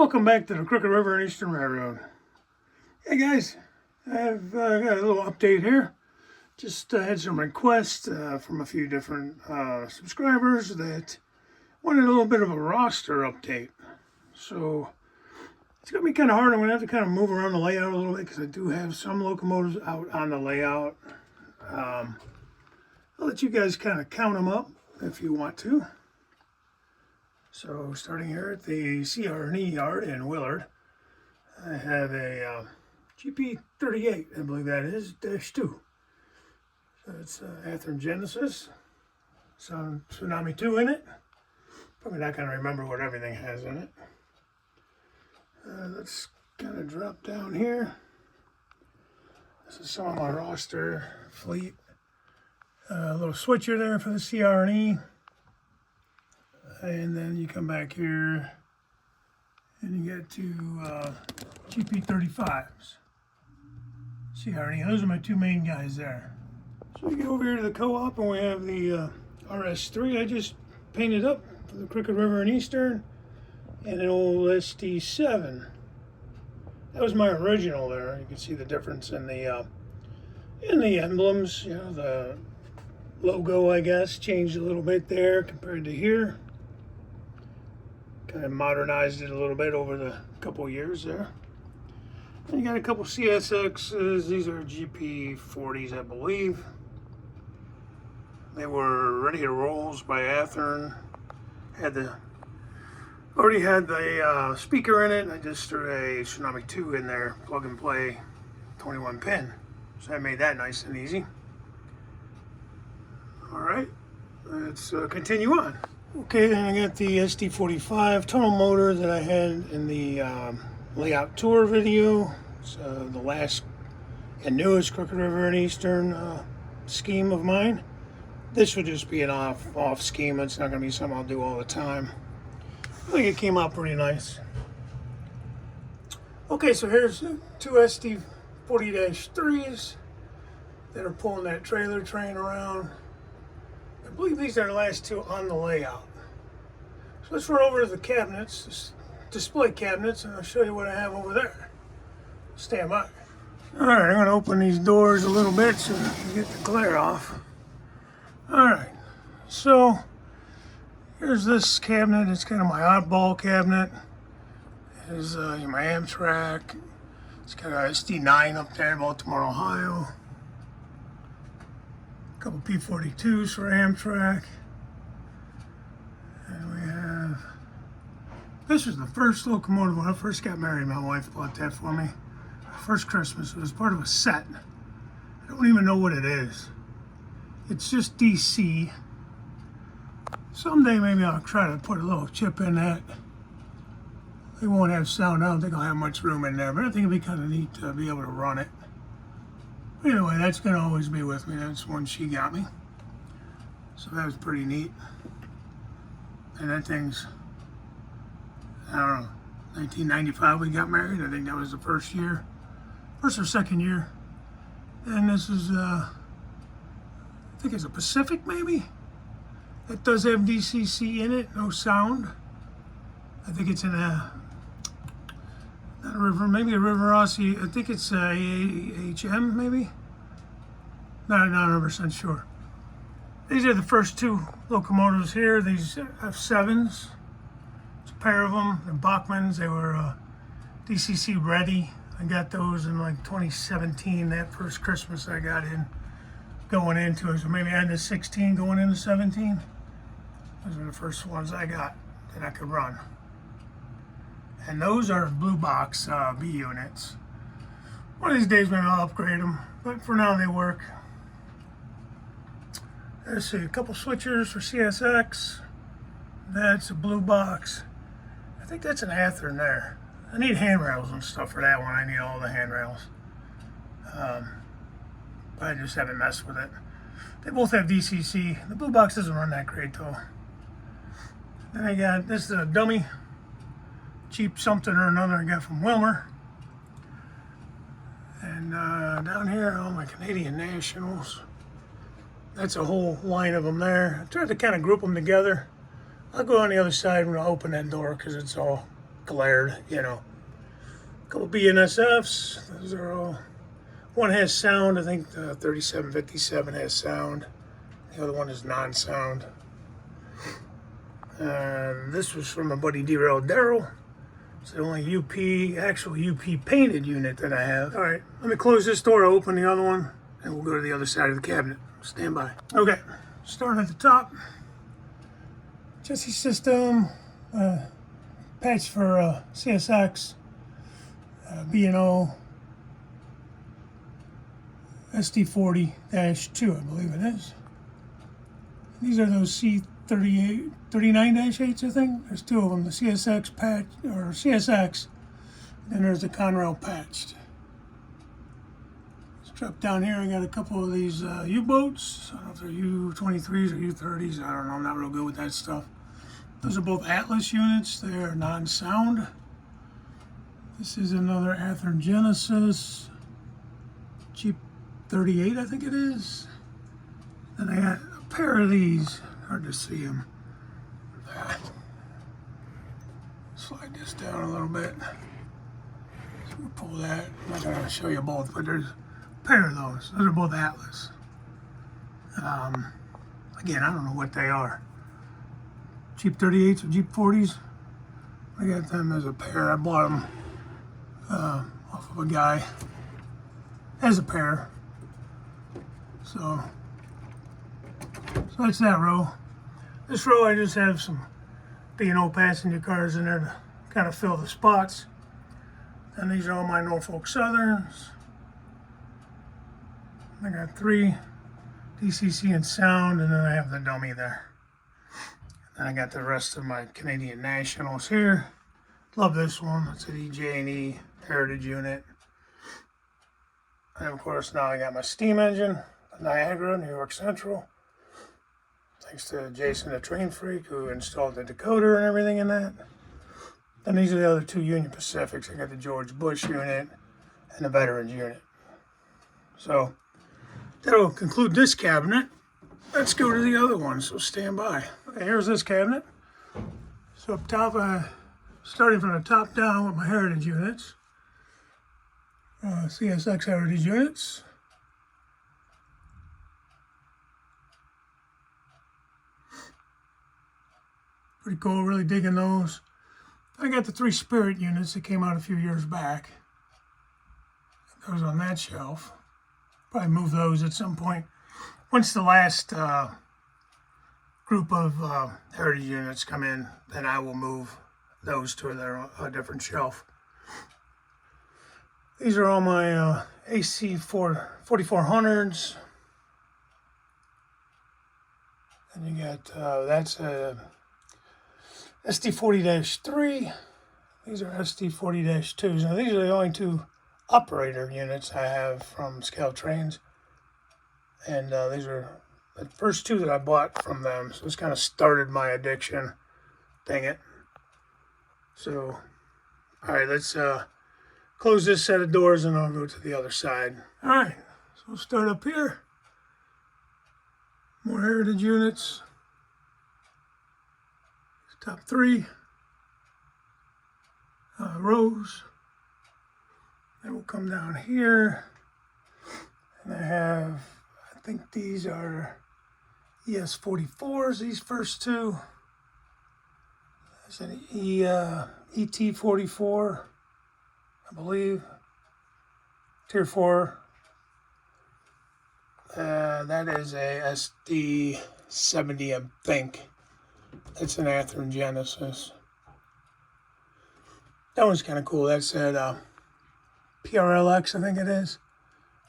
Welcome back to the Crooked River and Eastern Railroad. Hey guys, I've got a little update here. Just had some requests from a few different subscribers that wanted a little bit of a roster update. So it's going to be kind of hard. I'm going to have to kind of move around the layout a little bit because I do have some locomotives out on the layout. I'll let you guys kind of count them up if you want to. So starting here at the CR&E yard in Willard, I have a GP38, I believe that is, -2. So it's Athearn Genesis, some Tsunami 2 in it. Probably not going to remember what everything has in it. Let's kind of drop down here. This is some of my roster fleet. A little switcher there for the CR&E. And then you come back here and you get to GP35s. CR&E, those are my two main guys there. So we get over here to the co-op and we have the RS3 I just painted up for the Crooked River and Eastern, and an old SD7. That was my original there. You can see the difference in the emblems. You know, the logo, I guess, changed a little bit there compared to here. Kind of modernized it a little bit over the couple of years there. And you got a couple CSXs. These are GP40s, I believe. They were ready to rolls by Athearn. Already had the speaker in it. I just threw a Tsunami 2 in there, plug and play, 21 pin. So I made that nice and easy. All right, let's continue on. Okay, then I got the SD45 tunnel motor that I had in the layout tour video. It's the last and newest Crooked River and Eastern scheme of mine. This would just be an off scheme. It's not going to be something I'll do all the time. I think it came out pretty nice. Okay, so here's two SD40-3s that are pulling that trailer train around. I believe these are the last two on the layout. So let's run over to the cabinets, display cabinets, and I'll show you what I have over there. Stand by. Alright, I'm going to open these doors a little bit so you get the glare off. Alright, so here's this cabinet. It's kind of my oddball cabinet. Here's my Amtrak. It's got a SD9 up there, Baltimore, Ohio. A couple P42s for Amtrak. And we have, this was the first locomotive when I first got married. My wife bought that for me. First Christmas. It was part of a set. I don't even know what it is. It's just DC. Someday maybe I'll try to put a little chip in that. They won't have sound. I don't think I'll have much room in there, but I think it'd be kind of neat to be able to run it. Anyway, that's going to always be with me. That's one she got me. So that was pretty neat. And that thing's, I don't know, 1995 we got married. I think that was the first year. First or second year. And this is, I think it's a Pacific maybe? It does have DCC in it, no sound. I think it's in a, not a river, maybe a River Rossi. I think it's a AHM maybe? Not 100% sure. These are the first two locomotives here. These F7s. It's a pair of them. They're Bachmans. They were DCC ready. I got those in like 2017, that first Christmas I got in, going into it. So maybe I had the 16 going into 17. Those are the first ones I got that I could run. And those are blue box B units. One of these days maybe I'll upgrade them, but for now they work. Let's see, a couple switchers for CSX. That's a blue box. I think that's an Athearn there. I need handrails and stuff for that one. I need all the handrails. But I just haven't messed with it. They both have DCC. The blue box doesn't run that great though. Then I got, this is a dummy. Cheap something or another I got from Wilmer. And down here, all my Canadian Nationals. That's a whole line of them there. I tried to kind of group them together. I'll go on the other side when I open that door because it's all glared, you know. A couple BNSFs, those are all. One has sound, I think the 3757 has sound. The other one is non-sound. This was from my buddy Darrell. It's the only actual UP painted unit that I have. All right, let me close this door, open the other one, and we'll go to the other side of the cabinet. Stand by. Okay, starting at the top. Chassis system, patch for CSX, B&O, SD40-2, I believe it is. These are those C39-8s, I think. There's two of them, the CSX patch, or CSX, and there's the Conrail patched. Let's drop down here. I got a couple of these U-boats. I don't know if they're U-23s or U-30s. I don't know, I'm not real good with that stuff. Those are both Atlas units. They're non-sound. This is another Athearn Genesis Jeep 38, I think it is. Then I got a pair of these. Hard to see them. Slide this down a little bit. So we'll pull that. I'm not going to show you both, but there's a pair of those. Those are both Atlas. Again, I don't know what they are. Jeep 38s or Jeep 40s. I got them as a pair. I bought them off of a guy as a pair. So that's that row. This row I just have some B&O passenger cars in there to kind of fill the spots. And these are all my Norfolk Southerns. I got 3 DCC and sound, and then I have the dummy there. And I got the rest of my Canadian Nationals here. Love this one. It's an EJ&E Heritage unit. And of course now I got my steam engine, Niagara, New York Central. Thanks to Jason the Train Freak who installed the decoder and everything in that. Then these are the other 2 Union Pacifics. I got the George Bush unit and the Veterans unit. So that'll conclude this cabinet. Let's go to the other one, so stand by. Okay, here's this cabinet. So up top, starting from the top down with my Heritage units. CSX Heritage units. Pretty cool, really digging those. I got the 3 Spirit units that came out a few years back. Those on that shelf. Probably move those at some point. Once the last group of Heritage units come in, then I will move those to a different shelf. These are all my AC 4400s. And you got, that's a SD40-3. These are SD40-2s. Now these are the only 2 operator units I have from Scale Trains. And these are the first 2 that I bought from them. So this kind of started my addiction. Dang it. So, all right, let's close this set of doors and I'll go to the other side. All right, so we'll start up here. More Heritage units. Top 3 rows. Then we'll come down here. And I have, I think these are ES44s, these first 2. There's an ET44, I believe. Tier 4. That is a SD70, I think. It's an Athearn Genesis. That one's kind of cool. That's at PRLX, I think it is.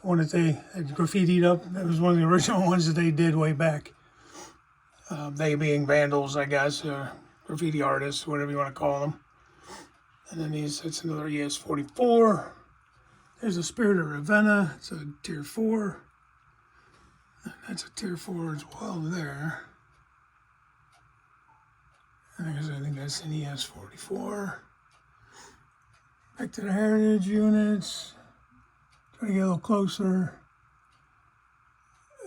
The one that they had graffitied up. That was one of the original ones that they did way back. They being vandals, I guess, graffiti artists, whatever you want to call them. And then it's another ES44. There's a Spirit of Ravenna. It's a Tier 4. And that's a Tier 4 as well there. I think that's an ES44. Back to the Heritage units. Try to get a little closer.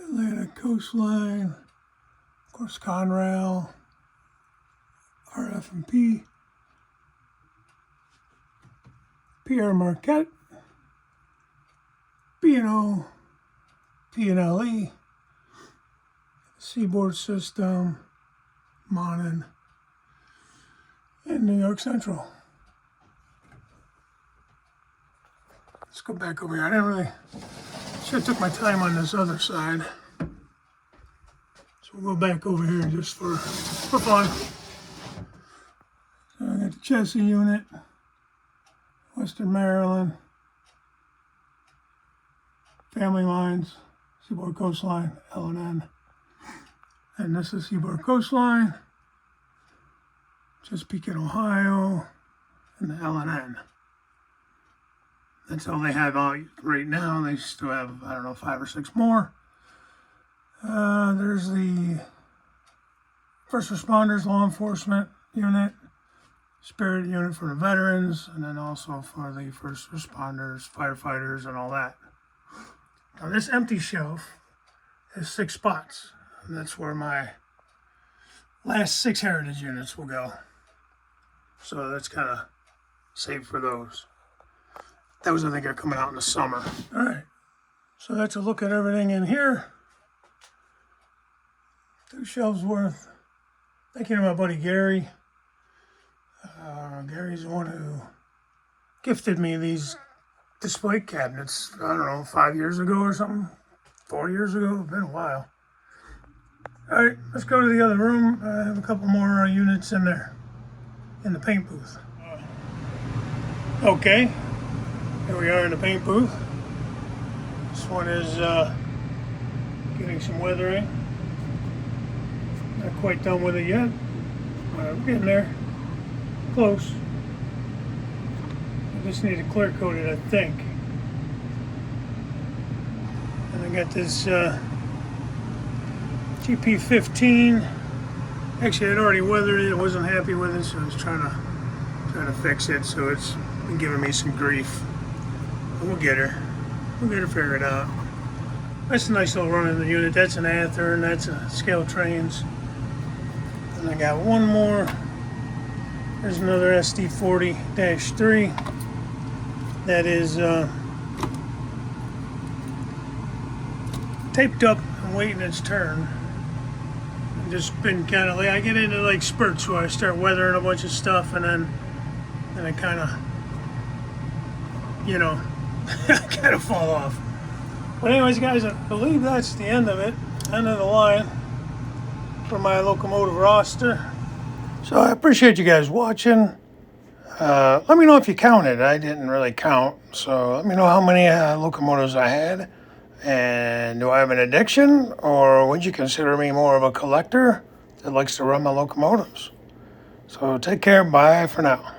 Atlantic Coastline. Of course, Conrail. RF&P. Pierre Marquette, B&O, P&LE, Seaboard System, Monin, and New York Central. Let's go back over here. I didn't really, should have took my time on this other side. So we'll go back over here just for fun. So I got the chassis unit, Western Maryland, Family Lines, Seaboard Coastline, L&N. And this is Seaboard Coastline, Chesapeake in Ohio, and the L&N. That's all they have out right now. They still have, I don't know, 5 or 6 more. There's the First Responders Law Enforcement Unit, Spirit Unit for the veterans, and then also for the first responders, firefighters, and all that. Now this empty shelf is 6 spots, and that's where my last 6 heritage units will go. So that's kind of safe for those. Those I think are coming out in the summer. All right, so that's a look at everything in here. 2 shelves worth. Thank you to my buddy Gary. Gary's the one who gifted me these display cabinets, I don't know, 5 years ago or something, 4 years ago, it's been a while. All right, let's go to the other room. I have a couple more units in there, in the paint booth. Okay, here we are in the paint booth. This one is getting some weathering. Not quite done with it yet. We're getting there. Close. I just need to clear coat it, I think. And I got this GP15. Actually, I'd already weathered it. I wasn't happy with it, so I was trying to fix it. So it's been giving me some grief. But we'll get her. We'll get her figured out. That's a nice little run in the unit. That's an Athearn. That's a Scale Trains. And I got one more. There's another SD40-3 that is taped up and waiting its turn. I've just been kind of like, I get into like spurts where I start weathering a bunch of stuff and then I kind of, you know, kind of fall off. But anyways, guys, I believe that's the end of it, end of the line for my Locomotive Roster. So I appreciate you guys watching. Let me know if you counted. I didn't really count. So let me know how many locomotives I had. And do I have an addiction? Or would you consider me more of a collector that likes to run my locomotives? So take care. Bye for now.